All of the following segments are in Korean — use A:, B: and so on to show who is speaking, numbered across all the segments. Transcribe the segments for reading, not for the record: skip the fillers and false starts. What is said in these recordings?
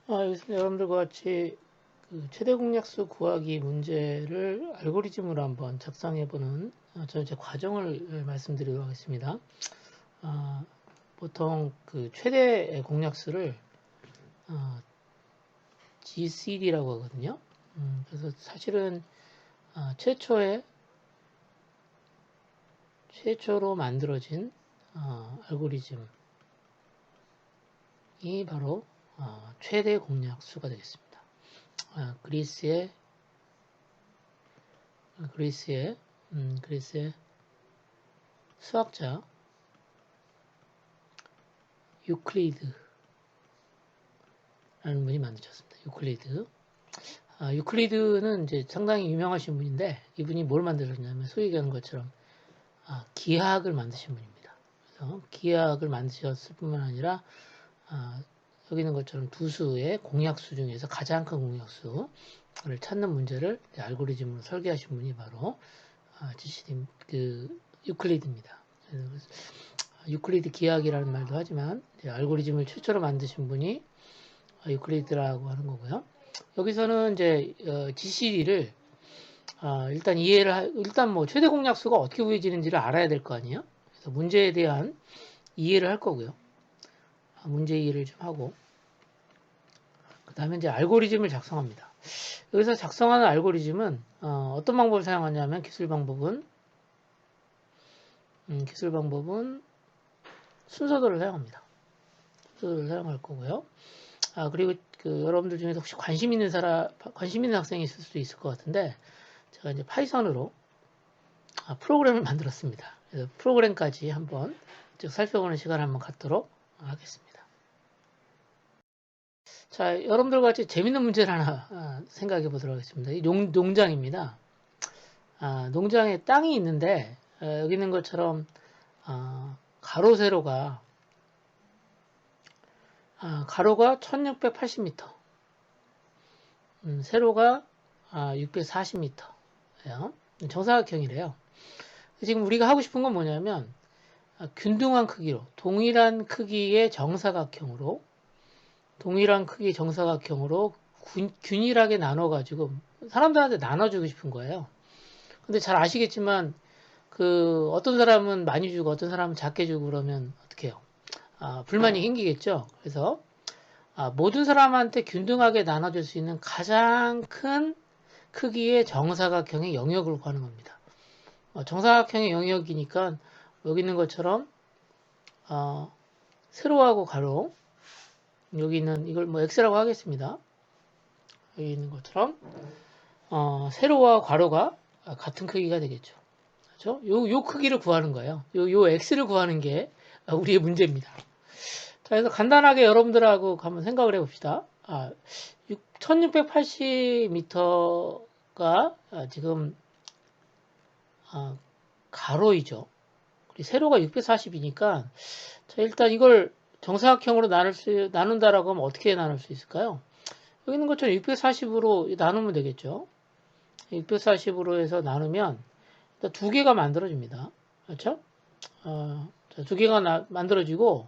A: 여기서 여러분들과 같이 그 최대 공약수 구하기 문제를 알고리즘으로 한번 작성해보는 저는 제 과정을 말씀드리도록 하겠습니다. 보통 그 최대 공약수를 GCD라고 하거든요. 그래서 사실은 최초로 만들어진 알고리즘이 바로 최대 공약수가 되겠습니다. 그리스의 수학자 유클리드라는 분이 만드셨습니다. 유클리드는 이제 상당히 유명하신 분인데 이분이 뭘 만드셨냐면 소위 얘기하는 것처럼 기하학을 만드신 분입니다. 그래서 기하학을 만드셨을 뿐만 아니라 여기 있는 것처럼 두 수의 공약수 중에서 가장 큰 공약수를 찾는 문제를 알고리즘으로 설계하신 분이 바로 GCD 유클리드입니다. 그래서 유클리드 기하학이라는 말도 하지만 알고리즘을 최초로 만드신 분이 유클리드라고 하는 거고요. 여기서는 이제 GCD를 일단 뭐 최대 공약수가 어떻게 구해지는지를 알아야 될 거 아니에요. 그래서 문제에 대한 이해를 할 거고요. 문제 이해를 좀 하고 그 다음에 이제 알고리즘을 작성합니다. 여기서 작성하는 알고리즘은 어떤 방법을 사용하냐면 기술 방법은 순서도를 사용합니다. 순서도를 사용할 거고요. 그리고 여러분들 중에서 혹시 관심 있는 학생이 있을 수도 있을 것 같은데 제가 이제 파이썬으로 프로그램을 만들었습니다. 그래서 프로그램까지 한번 살펴보는 시간을 한번 갖도록 하겠습니다. 자, 여러분들과 같이 재밌는 문제를 하나 생각해 보도록 하겠습니다. 이 농장입니다. 농장에 땅이 있는데 여기 있는 것처럼 가로 세로가 1680m, 세로가 640m예요. 정사각형이래요. 지금 우리가 하고 싶은 건 뭐냐면 균등한 크기로 동일한 크기의 정사각형으로 균일하게 나눠가지고 사람들한테 나눠주고 싶은 거예요. 근데 잘 아시겠지만 어떤 사람은 많이 주고 어떤 사람은 작게 주고 그러면 어떻게 해요? 불만이 생기겠죠. 그래서 모든 사람한테 균등하게 나눠줄 수 있는 가장 큰 크기의 정사각형의 영역을 구하는 겁니다. 정사각형의 영역이니까 여기 있는 것처럼 세로하고 가로 여기 있는 이걸 뭐 x라고 하겠습니다. 여기 있는 것처럼 세로와 괄호가 같은 크기가 되겠죠. 그렇죠? 요 크기를 구하는 거예요. 요 x를 구하는 게 우리의 문제입니다. 자, 그래서 간단하게 여러분들하고 한번 생각을 해봅시다. 1680m가 지금 가로이죠. 그리고 세로가 640이니까 자, 일단 이걸 정사각형으로 나눈다라고 하면 어떻게 나눌 수 있을까요? 여기 있는 것처럼 640으로 나누면 되겠죠. 640으로 해서 나누면 두 개가 만들어집니다. 그렇죠? 두 개가 만들어지고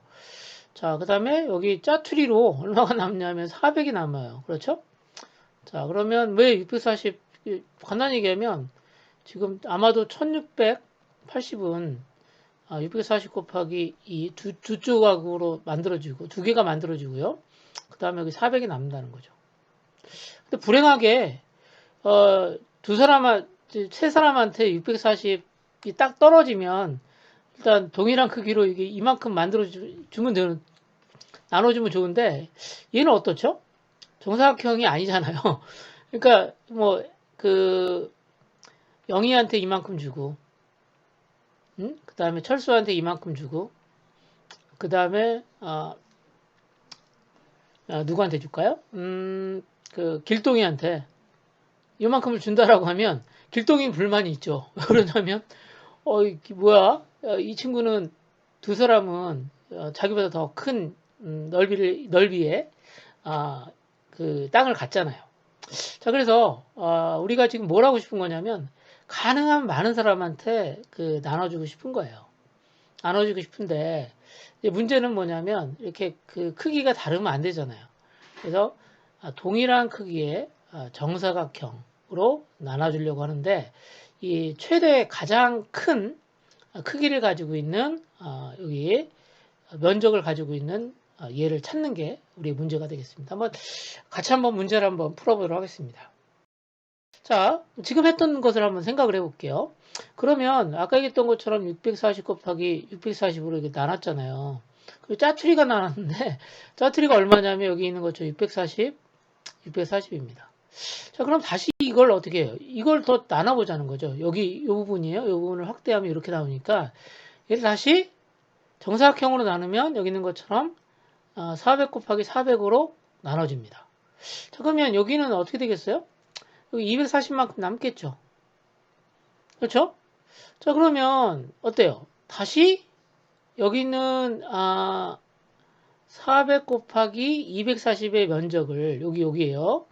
A: 자, 그 다음에 여기 짜투리로 얼마가 남냐면 400이 남아요. 그렇죠? 자, 그러면 왜 640, 간단히 얘기하면 지금 아마도 1680은 640 곱하기 두 조각으로 만들어지고, 두 개가 만들어지고요. 그 다음에 여기 400이 남는다는 거죠. 근데 불행하게, 세 사람한테 640이 딱 떨어지면, 일단 동일한 크기로 이게 이만큼 만들어주면 되는, 나눠주면 좋은데, 얘는 어떻죠? 정사각형이 아니잖아요. 그러니까, 영희한테 이만큼 주고, 그 다음에 철수한테 이만큼 주고, 그 다음에, 누구한테 줄까요? 길동이한테 이만큼을 준다라고 하면, 길동이는 불만이 있죠. 그러냐면, 뭐야? 이 친구는 두 사람은 자기보다 더 큰 넓이에 그 땅을 갖잖아요. 자, 그래서 우리가 지금 뭘 하고 싶은 거냐면 가능한 많은 사람한테 나눠주고 싶은 거예요. 나눠주고 싶은데 문제는 뭐냐면 이렇게 그 크기가 다르면 안 되잖아요. 그래서 동일한 크기의 정사각형으로 나눠주려고 하는데 이 최대 가장 큰 크기를 가지고 있는 여기 면적을 가지고 있는 얘를 찾는 게 우리 문제가 되겠습니다. 같이 한번 문제를 한번 풀어보도록 하겠습니다. 자, 지금 했던 것을 한번 생각을 해볼게요. 그러면 아까 얘기했던 것처럼 640 곱하기 640으로 이렇게 나눴잖아요. 그리고 짜투리가 나눴는데 짜투리가 얼마냐면 여기 있는 것처럼 640입니다. 자, 그럼 다시 이걸 어떻게 해요? 이걸 더 나눠보자는 거죠. 여기 이 부분이에요. 이 부분을 확대하면 이렇게 나오니까 얘를 다시 정사각형으로 나누면 여기 있는 것처럼 400 곱하기 400으로 나눠집니다. 자, 그러면 여기는 어떻게 되겠어요? 여기 240만큼 남겠죠. 그렇죠? 자, 그러면 어때요? 다시 여기 있는 400 곱하기 240의 면적을 여기에요.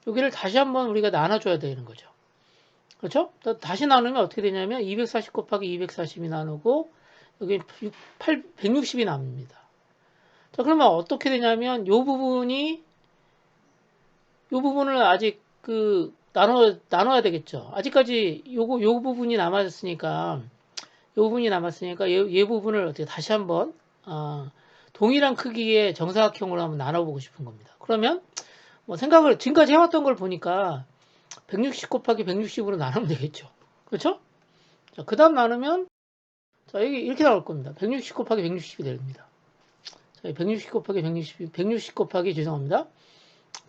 A: 여기를 다시 한번 우리가 나눠줘야 되는 거죠. 그렇죠? 다시 나누면 어떻게 되냐면 240 곱하기 240이 나누고 여기 160이 남습니다. 자, 그러면 어떻게 되냐면 요 부분을 아직 나눠야 되겠죠. 아직까지 요 부분이 남았으니까 얘 부분을 어떻게 다시 한번 동일한 크기의 정사각형으로 한번 나눠보고 싶은 겁니다. 그러면 생각을 지금까지 해왔던 걸 보니까 160 곱하기 160으로 나누면 되겠죠. 그렇죠? 자, 그 다음 나누면 자, 여기 이렇게 나올 겁니다. 160 곱하기 160이 됩니다. 자, 160 곱하기 160 곱하기 죄송합니다.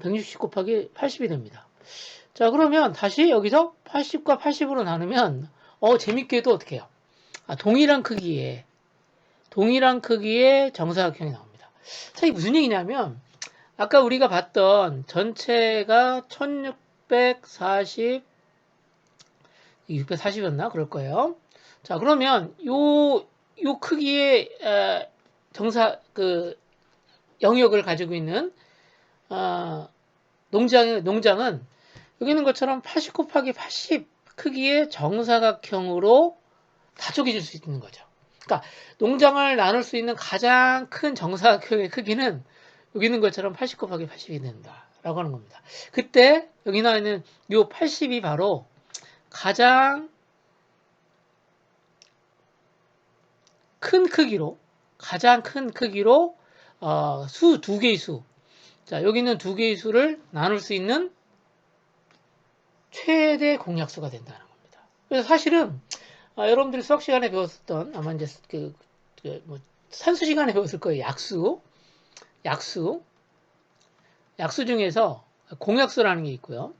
A: 160 곱하기 80이 됩니다. 자, 그러면 다시 여기서 80과 80으로 나누면 재밌게도 어떻게 해요? 동일한 크기의 정사각형이 나옵니다. 자, 이게 무슨 얘기냐면 아까 우리가 봤던 전체가 1640 640이었나? 그럴 거예요. 자, 그러면 요 크기의 영역을 가지고 있는 농장은 여기 있는 것처럼 80 곱하기 80 크기의 정사각형으로 다 쪼개질 수 있는 거죠. 그러니까 농장을 나눌 수 있는 가장 큰 정사각형의 크기는 여기 있는 것처럼 80 곱하기 80이 된다라고 하는 겁니다. 그때 여기 나와 있는 요 80이 바로 가장 큰 크기로 수 두 개의 수. 자, 여기는 두 개의 수를 나눌 수 있는 최대 공약수가 된다는 겁니다. 그래서 사실은 여러분들이 수학 시간에 배웠었던 아마 이제 산수 시간에 배웠을 거예요. 약수 중에서 공약수라는 게 있고요.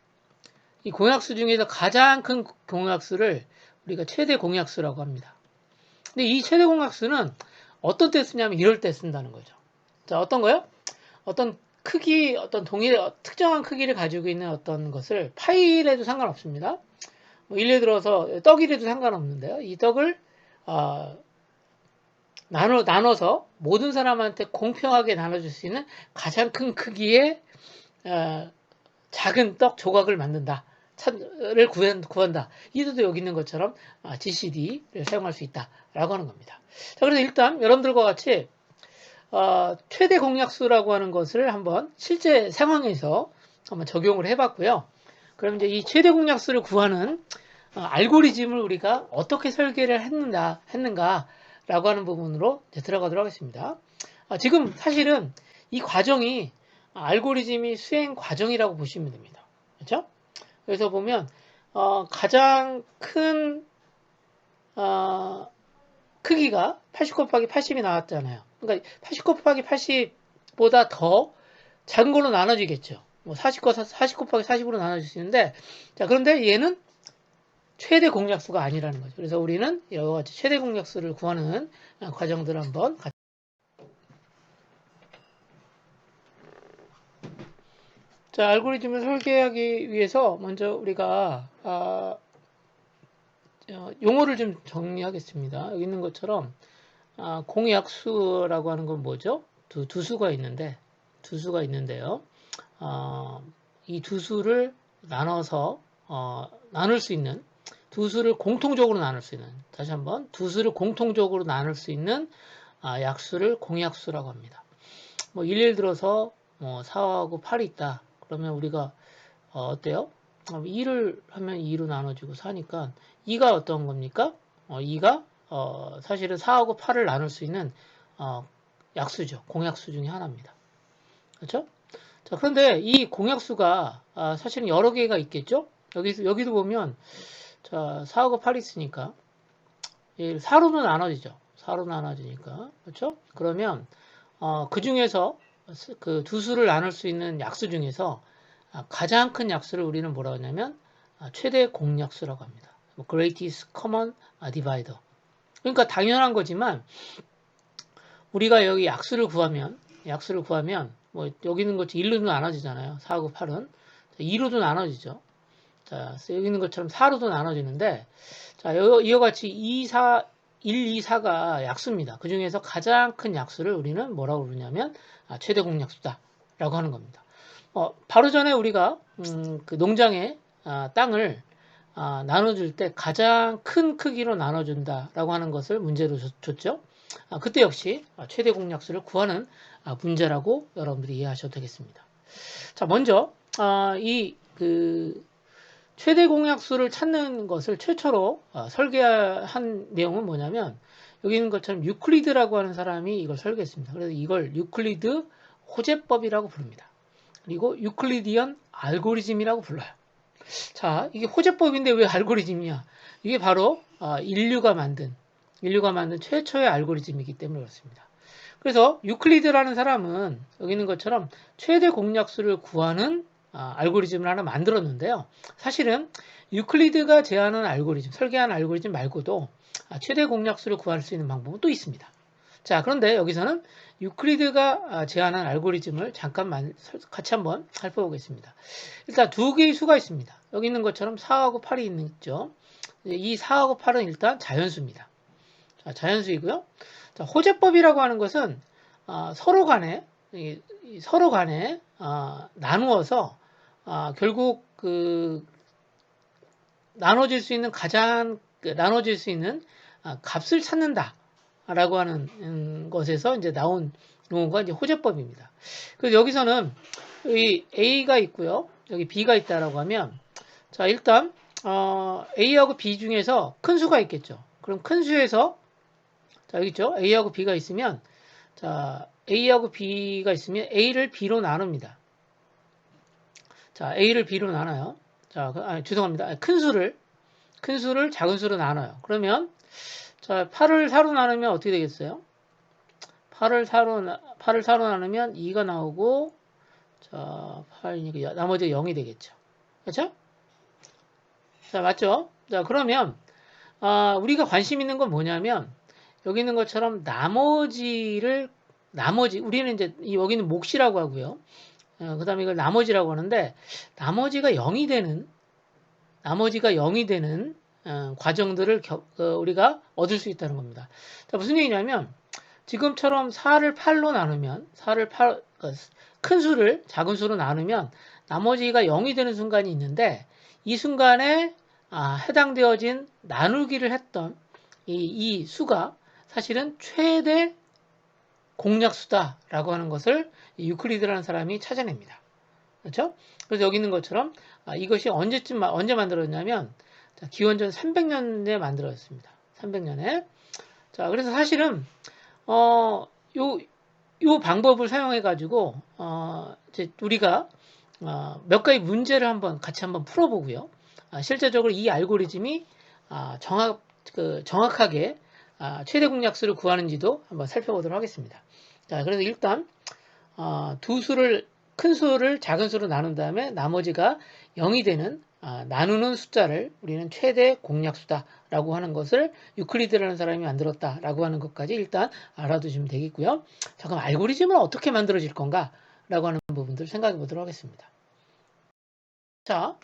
A: 이 공약수 중에서 가장 큰 공약수를 우리가 최대 공약수라고 합니다. 근데 이 최대 공약수는 어떤 때 쓰냐면 이럴 때 쓴다는 거죠. 자, 어떤 거요? 어떤 특정한 크기를 가지고 있는 어떤 것을 파일에도 상관없습니다. 예를 들어서 떡이라도 상관없는데요. 이 떡을 나눠서 모든 사람한테 공평하게 나눠줄 수 있는 가장 큰 크기의 작은 떡 조각을 만든다. 를 구한다. 이도 여기 있는 것처럼 GCD를 사용할 수 있다라고 하는 겁니다. 자, 그래서 일단 여러분들과 같이 최대 공약수라고 하는 것을 한번 실제 상황에서 한번 적용을 해봤고요. 그럼 이제 이 최대 공약수를 구하는 알고리즘을 우리가 어떻게 설계를 했는가라고 하는 부분으로 이제 들어가도록 하겠습니다. 지금 사실은 이 과정이 알고리즘이 수행 과정이라고 보시면 됩니다. 그렇죠? 그래서 보면 가장 큰 크기가 80 곱하기 80이 나왔잖아요. 그러니까 80 곱하기 80보다 더 작은 걸로 나눠지겠죠. 40 곱하기 40으로 나눠질 수 있는데, 자, 그런데 얘는 최대 공약수가 아니라는 거죠. 그래서 우리는 이와 같이 최대 공약수를 구하는 과정들을 한번 같이. 자, 알고리즘을 설계하기 위해서 먼저 우리가 용어를 좀 정리하겠습니다. 여기 있는 것처럼 공약수라고 하는 건 뭐죠? 두 수가 있는데요. 이 두 수를 나눠서 나눌 수 있는 두 수를 공통적으로 나눌 수 있는 다시 한번 두 수를 공통적으로 나눌 수 있는 약수를 공약수라고 합니다. 예를 들어서 4하고 8이 있다. 그러면 우리가 어때요? 2를 하면 2로 나눠지고 4니까 2가 어떤 겁니까? 2가 사실은 4하고 8을 나눌 수 있는 약수죠. 공약수 중에 하나입니다. 그렇죠? 자, 그런데 이 공약수가 사실은 여러 개가 있겠죠? 여기도 보면 자, 4하고 8이 있으니까 4로도 나눠지죠. 4로 나눠지니까. 그렇죠? 그러면 그 중에서 그 두 수를 나눌 수 있는 약수 중에서 가장 큰 약수를 우리는 뭐라고 하냐면 최대 공약수라고 합니다. greatest common divisor. 그러니까 당연한 거지만 우리가 여기 약수를 구하면 뭐 여기 있는 것처럼 1로도 나눠지잖아요. 4하고 8은 2로도 나눠지죠. 자, 여기 있는 것처럼 4로도 나눠지는데 자, 이와 같이 1, 2, 4가 약수입니다. 그 중에서 가장 큰 약수를 우리는 뭐라고 부르냐면 최대 공약수다라고 하는 겁니다. 바로 전에 우리가 그 농장의 땅을 나눠줄 때 가장 큰 크기로 나눠준다라고 하는 것을 문제로 줬죠. 그때 역시 최대 공약수를 구하는 문제라고 여러분들이 이해하셔도 되겠습니다. 자, 먼저 이 그 최대 공약수를 찾는 것을 최초로 설계한 내용은 뭐냐면 여기 있는 것처럼 유클리드라고 하는 사람이 이걸 설계했습니다. 그래서 이걸 유클리드 호재법이라고 부릅니다. 그리고 유클리디언 알고리즘이라고 불러요. 자, 이게 호재법인데 왜 알고리즘이야? 이게 바로 인류가 만든 최초의 알고리즘이기 때문에 그렇습니다. 그래서 유클리드라는 사람은 여기 있는 것처럼 최대 공약수를 구하는 알고리즘을 하나 만들었는데요. 사실은 유클리드가 제안한 알고리즘, 설계한 알고리즘 말고도 최대 공약수를 구할 수 있는 방법은 또 있습니다. 자, 그런데 여기서는 유클리드가 제안한 알고리즘을 잠깐 같이 한번 살펴보겠습니다. 일단 두 개의 수가 있습니다. 여기 있는 것처럼 4하고 8이 있죠. 이 4하고 8은 일단 자연수입니다. 자, 자연수이고요. 자, 호재법이라고 하는 것은 서로 간에 나누어서 결국 그 나눠질 수 있는 값을 찾는다라고 하는 것에서 이제 나온 용어가 이제 호재법입니다. 그래서 여기서는 이 A가 있고요, 여기 B가 있다라고 하면 자, 일단 A하고 B 중에서 큰 수가 있겠죠. 그럼 큰 수에서 자, 여기 있죠. A하고 B가 있으면 자, A하고 B가 있으면 A를 B로 나눕니다. 자, A를 B로 나눠요. 자, 죄송합니다. 큰 수를 작은 수로 나눠요. 그러면 자, 8을 4로 나누면 어떻게 되겠어요? 8을 4로 나누면 2가 나오고 자, 8이니까 나머지가 0이 되겠죠. 그렇죠? 자, 맞죠? 자, 그러면 우리가 관심 있는 건 뭐냐면 여기 있는 것처럼 우리는 이제 여기는 몫이라고 하고요. 그 다음에 이걸 나머지라고 하는데 나머지가 0이 되는 과정들을 우리가 얻을 수 있다는 겁니다. 자, 무슨 얘기냐면 지금처럼 4를 8로 나누면 큰 수를 작은 수로 나누면 나머지가 0이 되는 순간이 있는데 이 순간에 해당되어진 나누기를 했던 이 수가 사실은 최대 공약수다라고 하는 것을 유클리드라는 사람이 찾아냅니다. 그렇죠? 그래서 여기 있는 것처럼 이것이 언제 만들어졌냐면 기원전 300년에 만들어졌습니다. 300년에. 자, 그래서 사실은 요 방법을 사용해 가지고 우리가 몇 가지 문제를 같이 한번 풀어보고요. 실제적으로 이 알고리즘이 정확하게 최대 공약수를 구하는지도 한번 살펴보도록 하겠습니다. 자, 그래서 일단 큰 수를 작은 수로 나눈 다음에 나머지가 0이 되는 나누는 숫자를 우리는 최대 공약수다라고 하는 것을 유클리드라는 사람이 만들었다라고 하는 것까지 일단 알아두시면 되겠고요. 자, 그럼 알고리즘은 어떻게 만들어질 건가라고 하는 부분들을 생각해 보도록 하겠습니다. 자,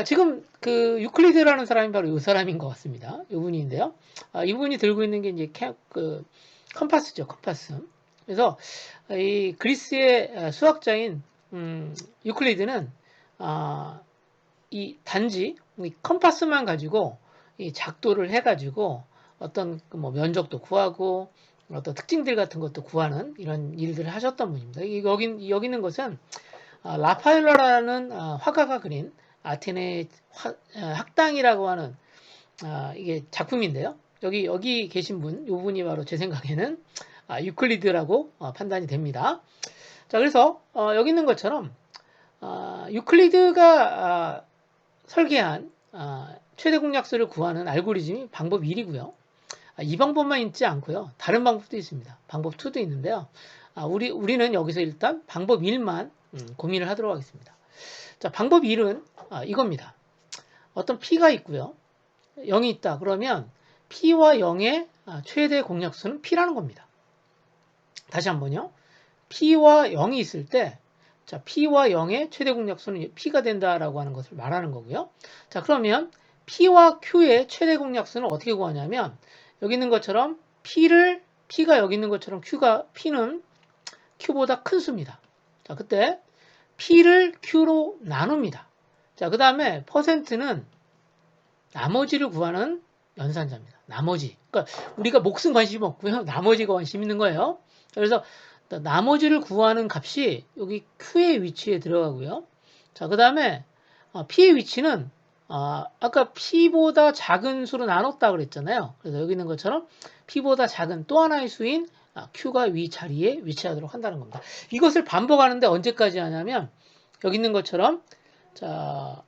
A: 지금 그 유클리드라는 사람이 바로 이 사람인 것 같습니다. 이분인데요. 이분이 들고 있는 게 이제 컴파스죠, 컴파스. 그래서 이 그리스의 수학자인 유클리드는 이 단지 이 컴파스만 가지고 이 작도를 해가지고 어떤 뭐 면적도 구하고 어떤 특징들 같은 것도 구하는 이런 일들을 하셨던 분입니다. 여기 있는 것은 라파엘로라는 화가가 그린 아테네 학당이라고 하는 이게 작품인데요. 여기 계신 분, 요 분이 바로 제 생각에는 유클리드라고 판단이 됩니다. 자, 그래서 여기 있는 것처럼 유클리드가 설계한 최대 공약수를 구하는 알고리즘이 방법 1이고요. 이 방법만 있지 않고요. 다른 방법도 있습니다. 방법 2도 있는데요. 우리는 여기서 일단 방법 1만 고민을 하도록 하겠습니다. 자, 방법 1은 이겁니다. 어떤 P가 있고요. 0이 있다. 그러면 P와 0의 최대 공약수는 P라는 겁니다. 다시 한번요. P와 0이 있을 때 자, P와 0의 최대 공약수는 P가 된다라고 하는 것을 말하는 거고요. 자, 그러면 P와 Q의 최대 공약수는 어떻게 구하냐면 여기 있는 것처럼 P가 여기 있는 것처럼 P는 Q보다 큰 수입니다. 자, 그때 P를 Q로 나눕니다. 자, 그 다음에 %는 나머지를 구하는 연산자입니다. 나머지. 그러니까 우리가 몫은 관심 없고요. 나머지가 관심 있는 거예요. 그래서 나머지를 구하는 값이 여기 Q의 위치에 들어가고요. 자, 그 다음에 P의 위치는 아까 P보다 작은 수로 나눴다 그랬잖아요. 그래서 여기 있는 것처럼 P보다 작은 또 하나의 수인 Q가 위 자리에 위치하도록 한다는 겁니다. 이것을 반복하는데 언제까지 하냐면 여기 있는 것처럼 자,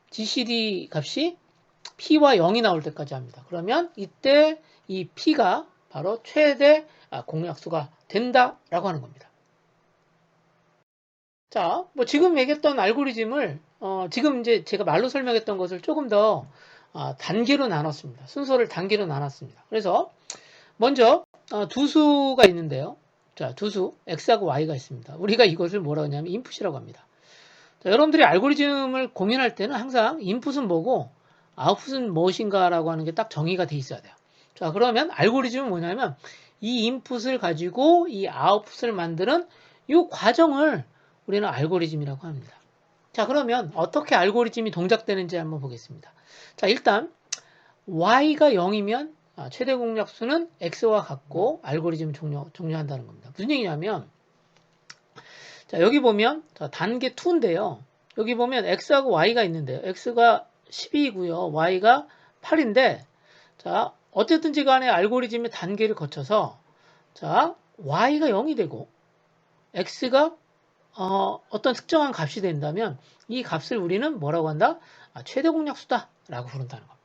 A: GCD 값이 P와 0이 나올 때까지 합니다. 그러면 이때 이 P가 바로 최대 공약수가 된다라고 하는 겁니다. 자, 뭐 지금 얘기했던 알고리즘을 지금 이제 제가 말로 설명했던 것을 조금 더 단계로 나눴습니다. 순서를 단계로 나눴습니다. 그래서 먼저 두 수가 있는데요. 자, 두 수 x하고 y가 있습니다. 우리가 이것을 뭐라고 하냐면 인풋이라고 합니다. 자, 여러분들이 알고리즘을 고민할 때는 항상 인풋은 뭐고 아웃풋은 무엇인가라고 하는 게 딱 정의가 돼 있어야 돼요. 자, 그러면 알고리즘은 뭐냐면 이 인풋을 가지고 이 아웃풋을 만드는 이 과정을 우리는 알고리즘이라고 합니다. 자, 그러면 어떻게 알고리즘이 동작되는지 한번 보겠습니다. 자, 일단 y가 0이면 최대 공약수는 x와 같고 알고리즘 종료한다는 겁니다. 무슨 얘기냐면 자, 여기 보면 단계 2인데요. 여기 보면 x하고 y가 있는데요. x가 12이고요. y가 8인데 자, 어쨌든지 간에 알고리즘의 단계를 거쳐서 자, y가 0이 되고 x가 어떤 특정한 값이 된다면 이 값을 우리는 뭐라고 한다? 최대 공약수다 라고 부른다는 겁니다.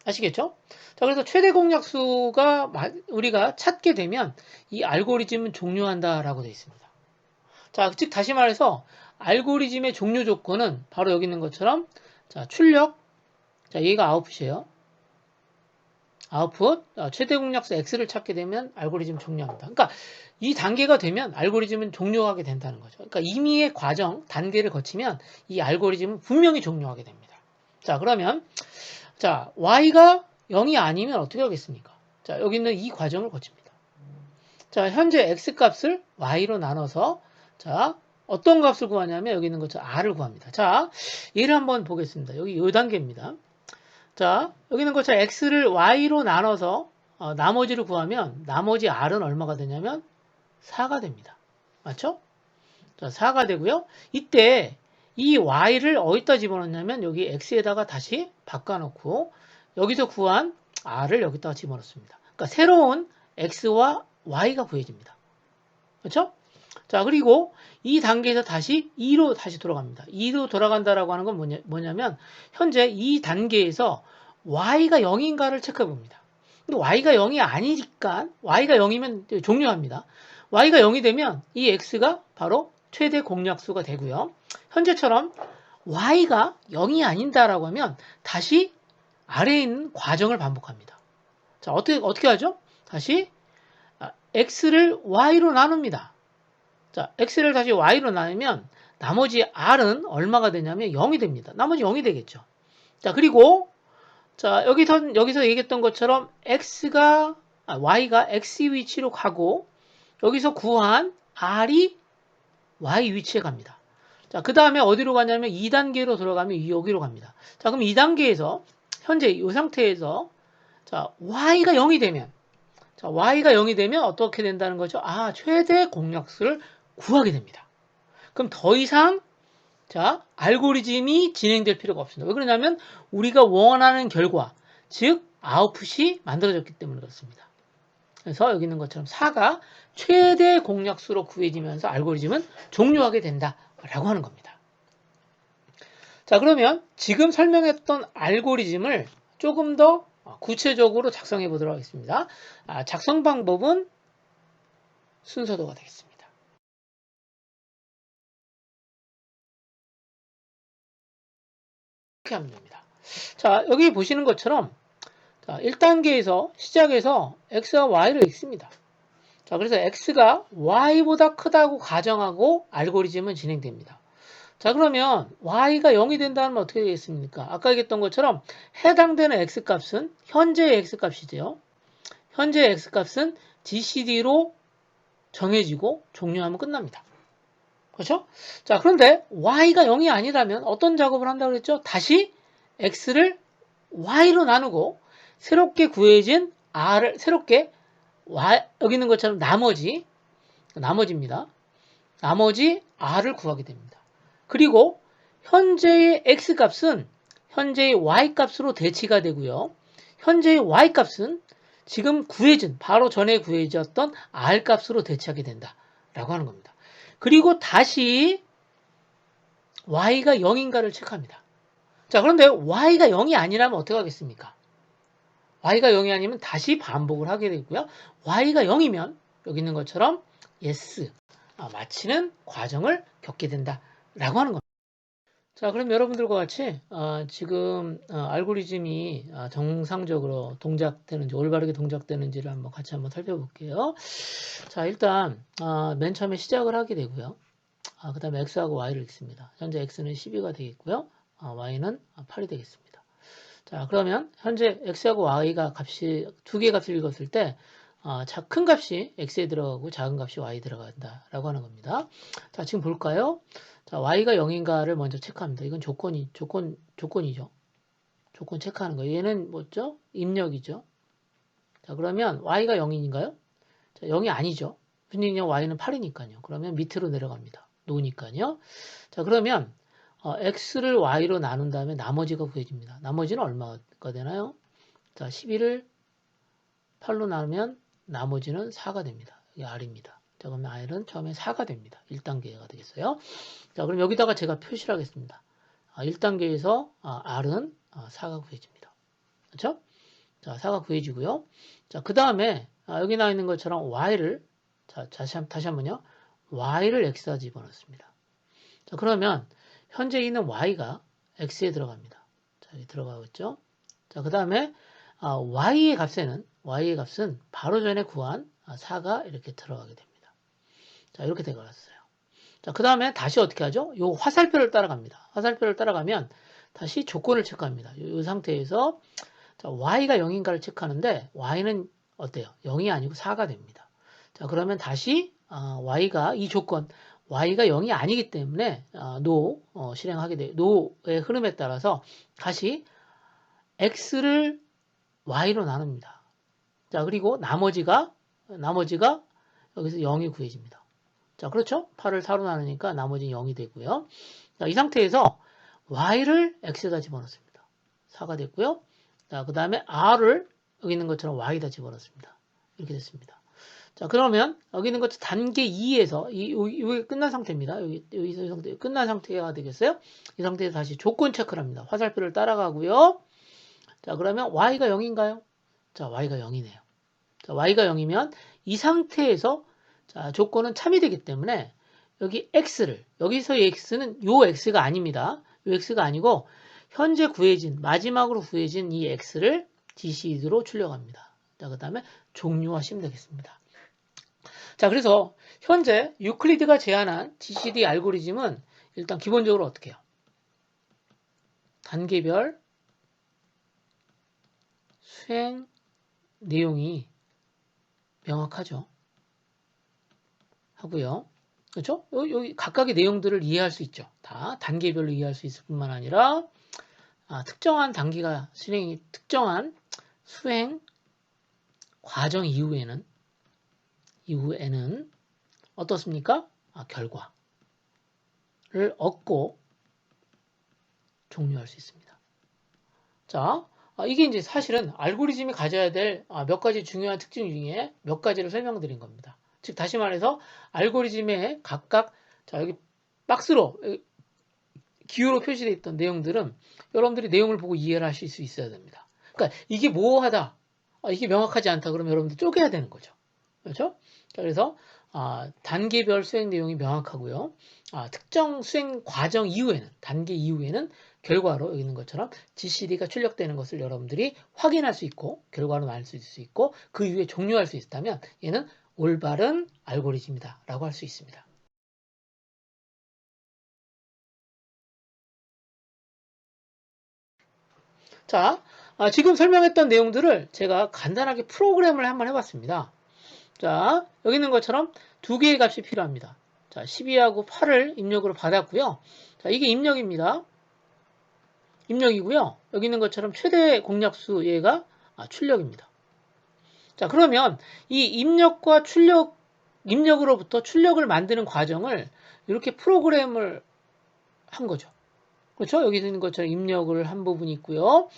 A: 아시겠죠? 자, 그래서 최대 공약수가 우리가 찾게 되면 이 알고리즘은 종료한다라고 되어 있습니다. 자, 즉 다시 말해서 알고리즘의 종료 조건은 바로 여기 있는 것처럼 자, 출력 자, 얘가 아웃풋이에요. 아웃풋 최대 공약수 x를 찾게 되면 알고리즘 종료합니다. 그러니까 이 단계가 되면 알고리즘은 종료하게 된다는 거죠. 그러니까 임의의 과정 단계를 거치면 이 알고리즘은 분명히 종료하게 됩니다. 자, 그러면 자, y가 0이 아니면 어떻게 하겠습니까? 자, 여기 있는 이 과정을 거칩니다. 자, 현재 x 값을 y로 나눠서 자, 어떤 값을 구하냐면 여기 있는 것처럼 r을 구합니다. 자, 얘를 한번 보겠습니다. 여기 이 단계입니다. 자, 여기 있는 것처럼 x를 y로 나눠서 나머지를 구하면 나머지 r은 얼마가 되냐면 4가 됩니다. 맞죠? 자, 4가 되고요. 이때 이 y를 어디다 집어넣냐면 여기 x에다가 다시 바꿔놓고 여기서 구한 r을 여기다가 집어넣습니다. 그러니까 새로운 x와 y가 구해집니다. 그렇죠? 자, 그리고 이 단계에서 다시 2로 다시 돌아갑니다. 2로 돌아간다라고 하는 건 뭐냐면 현재 이 단계에서 y가 0인가를 체크해 봅니다. 근데 y가 0이 아니니까 y가 0이면 종료합니다. y가 0이 되면 이 x가 바로 최대 공약수가 되고요. 현재처럼 y가 0이 아닌다라고 하면 다시 아래에 있는 과정을 반복합니다. 자, 어떻게 하죠? 다시 x를 y로 나눕니다. 자, x를 다시 y로 나누면 나머지 r은 얼마가 되냐면 0이 됩니다. 나머지 0이 되겠죠. 자, 그리고 자, 여기서 얘기했던 것처럼 y가 x 위치로 가고 여기서 구한 r이 y 위치에 갑니다. 자, 그 다음에 어디로 가냐면 2단계로 들어가면 여기로 갑니다. 자, 그럼 2단계에서 현재 이 상태에서 자, y가 0이 되면 어떻게 된다는 거죠? 최대 공약수를 구하게 됩니다. 그럼 더 이상 자, 알고리즘이 진행될 필요가 없습니다. 왜 그러냐면 우리가 원하는 결과, 즉 아웃풋이 만들어졌기 때문에 그렇습니다. 그래서 여기 있는 것처럼 4가 최대 공약수로 구해지면서 알고리즘은 종료하게 된다라고 하는 겁니다. 자, 그러면 지금 설명했던 알고리즘을 조금 더 구체적으로 작성해 보도록 하겠습니다. 작성 방법은 순서도가 되겠습니다. 이렇게 하면 됩니다. 자, 여기 보시는 것처럼 자, 1단계에서 시작해서 x와 y를 읽습니다. 자, 그래서 x가 y보다 크다고 가정하고 알고리즘은 진행됩니다. 자, 그러면 y가 0이 된다면 어떻게 되겠습니까? 아까 얘기했던 것처럼 해당되는 x값은 현재의 x값이죠. 현재의 x값은 GCD로 정해지고 종료하면 끝납니다. 그렇죠? 자, 그런데 y가 0이 아니라면 어떤 작업을 한다고 그랬죠? 다시 x를 y로 나누고 새롭게 구해진 r을 새롭게 여기 있는 것처럼 나머지입니다. 나머지 r을 구하게 됩니다. 그리고 현재의 x값은 현재의 y값으로 대치가 되고요. 현재의 y값은 지금 구해진 바로 전에 구해졌던 r값으로 대치하게 된다라고 하는 겁니다. 그리고 다시 y가 0인가를 체크합니다. 자, 그런데 y가 0이 아니라면 어떻게 하겠습니까? y가 0이 아니면 다시 반복을 하게 되고요. y가 0이면 여기 있는 것처럼 yes, 마치는 과정을 겪게 된다라고 하는 겁니다. 자, 그럼 여러분들과 같이 지금 알고리즘이 정상적으로 동작되는지 올바르게 동작되는지를 같이 한번 살펴볼게요. 자, 일단 맨 처음에 시작을 하게 되고요. 그 다음에 x하고 y를 읽습니다. 현재 x는 12가 되겠고요. y는 8이 되겠습니다. 자, 그러면 현재 x하고 y가 값이 두 개 값을 읽었을 때 큰 값이 x에 들어가고 작은 값이 y에 들어간다라고 하는 겁니다. 자, 지금 볼까요? 자, y가 0인가를 먼저 체크합니다. 이건 조건이죠. 조건 체크하는 거예요. 얘는 뭐죠? 입력이죠. 자, 그러면 y가 0인가요? 자, 0이 아니죠. 순위는 y는 8이니까요. 그러면 밑으로 내려갑니다. 노니까요. 자, 그러면 x를 y로 나눈 다음에 나머지가 구해집니다. 나머지는 얼마가 되나요? 자, 11을 8로 나누면 나머지는 4가 됩니다. 이게 r입니다. 자, 그러면 r은 처음에 4가 됩니다. 1단계가 되겠어요. 자, 그럼 여기다가 제가 표시를 하겠습니다. 1단계에서 r은 4가 구해집니다. 그렇죠? 자, 4가 구해지고요. 자, 그 다음에 여기 나와 있는 것처럼 y를 자, 다시 한번요. y를 x에다 집어넣습니다. 자, 그러면 현재 있는 y가 x에 들어갑니다. 자, 여기 들어가고 있죠. 자, 그 다음에 y의 값은 바로 전에 구한 4가 이렇게 들어가게 됩니다. 자, 이렇게 되어갔어요. 자, 그 다음에 다시 어떻게 하죠? 요 화살표를 따라갑니다. 화살표를 따라가면 다시 조건을 체크합니다. 이 상태에서 자, y가 0인가를 체크하는데 y는 어때요? 0이 아니고 4가 됩니다. 자, 그러면 다시 y가 이 조건 y가 0이 아니기 때문에 실행하게 돼요. no의 흐름에 따라서 다시 x를 y로 나눕니다. 자, 그리고 나머지가 여기서 0이 구해집니다. 자, 그렇죠? 8을 4로 나누니까 나머지는 0이 되고요. 자, 이 상태에서 y를 x에다 집어넣습니다. 4가 됐고요. 자, 그 다음에 r을 여기 있는 것처럼 y에다 집어넣습니다. 이렇게 됐습니다. 자, 그러면 여기 있는 것 단계 2에서 이게 끝난 상태입니다. 여기서 상태 끝난 상태가 되겠어요? 이 상태에서 다시 조건 체크를 합니다. 화살표를 따라가고요. 자, 그러면 y가 0인가요? 자, y가 0이네요. 자, y가 0이면 이 상태에서 자, 조건은 참이되기 때문에 여기 x를 여기서 이 x는 요 x가 아닙니다. 요 x가 아니고 현재 마지막으로 구해진 이 x를 GCD로 출력합니다. 자, 그 다음에 종료하시면 되겠습니다. 자, 그래서 현재 유클리드가 제안한 GCD 알고리즘은 일단 기본적으로 어떻게 해요? 단계별 수행 내용이 명확하죠. 하고요. 그렇죠? 여기 각각의 내용들을 이해할 수 있죠. 다 단계별로 이해할 수 있을 뿐만 아니라 특정한 특정한 수행 과정 이후에는 어떻습니까? 결과를 얻고 종료할 수 있습니다. 자, 이게 이제 사실은 알고리즘이 가져야 될 몇 가지 중요한 특징 중에 몇 가지를 설명드린 겁니다. 즉, 다시 말해서 알고리즘의 각각, 자, 여기 박스로, 기호로 표시되어 있던 내용들은 여러분들이 내용을 보고 이해를 하실 수 있어야 됩니다. 그러니까 이게 모호하다, 이게 명확하지 않다 그러면 여러분들 쪼개야 되는 거죠. 그렇죠? 자, 그래서 단계별 수행 내용이 명확하고요. 특정 수행 과정 이후에는, 단계 이후에는 결과로 여기 있는 것처럼 GCD가 출력되는 것을 여러분들이 확인할 수 있고 결과로 나올 수 있고 그 이후에 종료할 수 있다면 얘는 올바른 알고리즘이다 라고 할 수 있습니다. 자, 지금 설명했던 내용들을 제가 간단하게 프로그램을 한번 해봤습니다. 자, 여기 있는 것처럼 두 개의 값이 필요합니다. 자, 12하고 8을 입력으로 받았고요. 자, 이게 입력입니다. 입력이고요. 여기 있는 것처럼 최대 공약수 얘가 출력입니다. 자, 그러면 이 입력과 출력, 입력으로부터 출력을 만드는 과정을 이렇게 프로그램을 한 거죠. 그렇죠? 여기 있는 것처럼 입력을 한 부분이 있고요.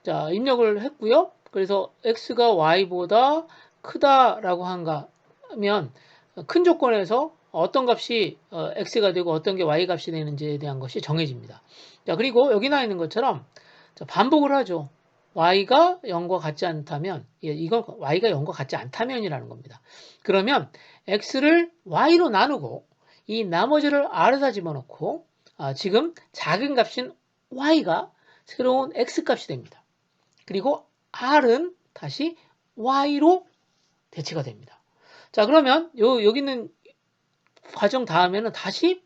A: 자, 입력을 했고요. 그래서 x가 y보다 크다라고 하면 큰 조건에서 어떤 값이 x가 되고 어떤 게 y 값이 되는지에 대한 것이 정해집니다. 자, 그리고 여기 나와 있는 것처럼 반복을 하죠. y가 0과 같지 않다면, 이건 y가 0과 같지 않다면이라는 겁니다. 그러면 x를 y로 나누고 이 나머지를 r에다 집어넣고 지금 작은 값인 y가 새로운 x 값이 됩니다. 그리고 r은 다시 y로 대체가 됩니다. 자, 그러면 여기 있는 과정 다음에는 다시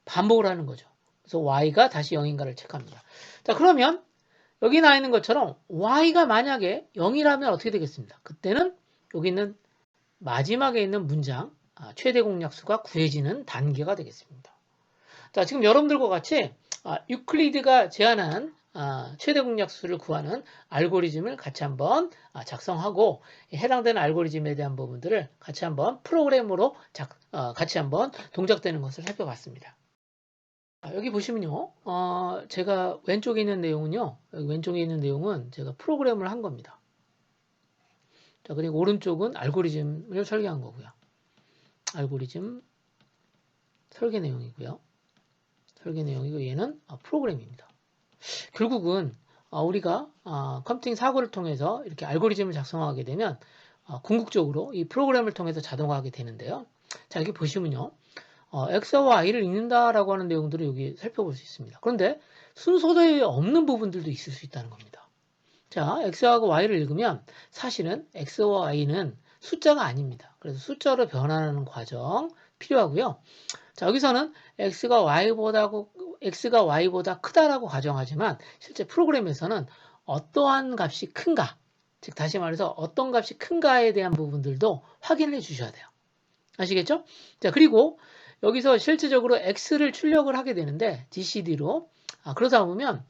A: 반복을 하는 거죠. 그래서 y가 다시 0인가를 체크합니다. 자, 그러면 여기 나와 있는 것처럼 y가 만약에 0이라면 어떻게 되겠습니다. 그때는 여기 있는 마지막에 있는 문장 최대 공약수가 구해지는 단계가 되겠습니다. 자, 지금 여러분들과 같이 유클리드가 제안한 최대 공약수를 구하는 알고리즘을 같이 한번 작성하고 해당되는 알고리즘에 대한 부분들을 같이 한번 프로그램으로 같이 한번 동작되는 것을 살펴봤습니다. 여기 보시면요, 제가 왼쪽에 있는 내용은요, 여기 왼쪽에 있는 내용은 제가 프로그램을 한 겁니다. 자, 그리고 오른쪽은 알고리즘을 설계한 거고요. 알고리즘 설계 내용이고요. 설계 내용이고 얘는 프로그램입니다. 결국은 우리가 컴퓨팅 사고를 통해서 이렇게 알고리즘을 작성하게 되면 궁극적으로 이 프로그램을 통해서 자동화하게 되는데요. 자, 여기 보시면요. X와 Y를 읽는다라고 하는 내용들을 여기 살펴볼 수 있습니다. 그런데 순서대에 없는 부분들도 있을 수 있다는 겁니다. 자, X하고 Y를 읽으면 사실은 X와 Y는 숫자가 아닙니다. 그래서 숫자로 변환하는 과정 필요하고요. 자, 여기서는 X가 Y보다 크다라고 가정하지만 실제 프로그램에서는 어떠한 값이 큰가, 즉 다시 말해서 어떤 값이 큰가에 대한 부분들도 확인해 주셔야 돼요. 아시겠죠? 자, 그리고 여기서 실질적으로 X를 출력을 하게 되는데 GCD로 그러다 보면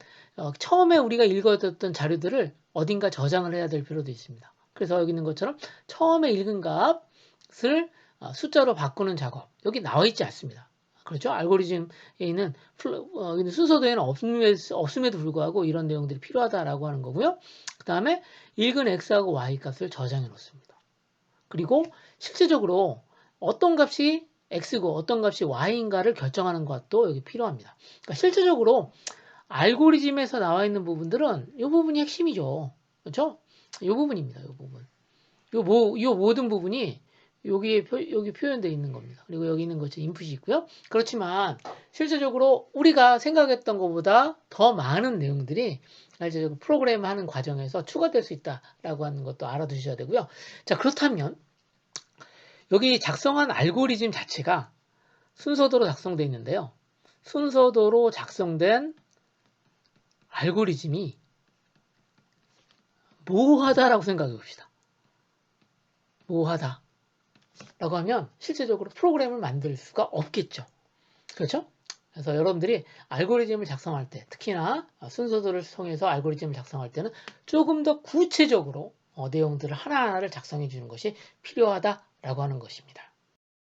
A: 처음에 우리가 읽어뒀던 자료들을 어딘가 저장을 해야 될 필요도 있습니다. 그래서 여기 있는 것처럼 처음에 읽은 값을 숫자로 바꾸는 작업 여기 나와 있지 않습니다. 그렇죠? 알고리즘에 있는 순서도에는 없음에도 불구하고 이런 내용들이 필요하다라고 하는 거고요. 그 다음에 읽은 X하고 Y 값을 저장해 놓습니다. 그리고 실제적으로 어떤 값이 X고 어떤 값이 Y인가를 결정하는 것도 여기 필요합니다. 그러니까 실제적으로 알고리즘에서 나와 있는 부분들은 이 부분이 핵심이죠. 그렇죠? 이 부분입니다. 이 부분. 이 모든 부분이 여기 표현되어 있는 겁니다. 그리고 여기 있는 것이 인풋이 있고요. 그렇지만 실제적으로 우리가 생각했던 것보다 더 많은 내용들이 실제적으로 프로그램 하는 과정에서 추가될 수 있다라고 하는 것도 알아두셔야 되고요. 자, 그렇다면 여기 작성한 알고리즘 자체가 순서도로 작성되어 있는데요. 순서도로 작성된 알고리즘이 모호하다라고 생각해 봅시다. 모호하다. 라고 하면 실제적으로 프로그램을 만들 수가 없겠죠. 그렇죠? 그래서 여러분들이 알고리즘을 작성할 때, 특히나 순서도를 통해서 알고리즘을 작성할 때는 조금 더 구체적으로 내용들을 하나하나를 작성해 주는 것이 필요하다라고 하는 것입니다.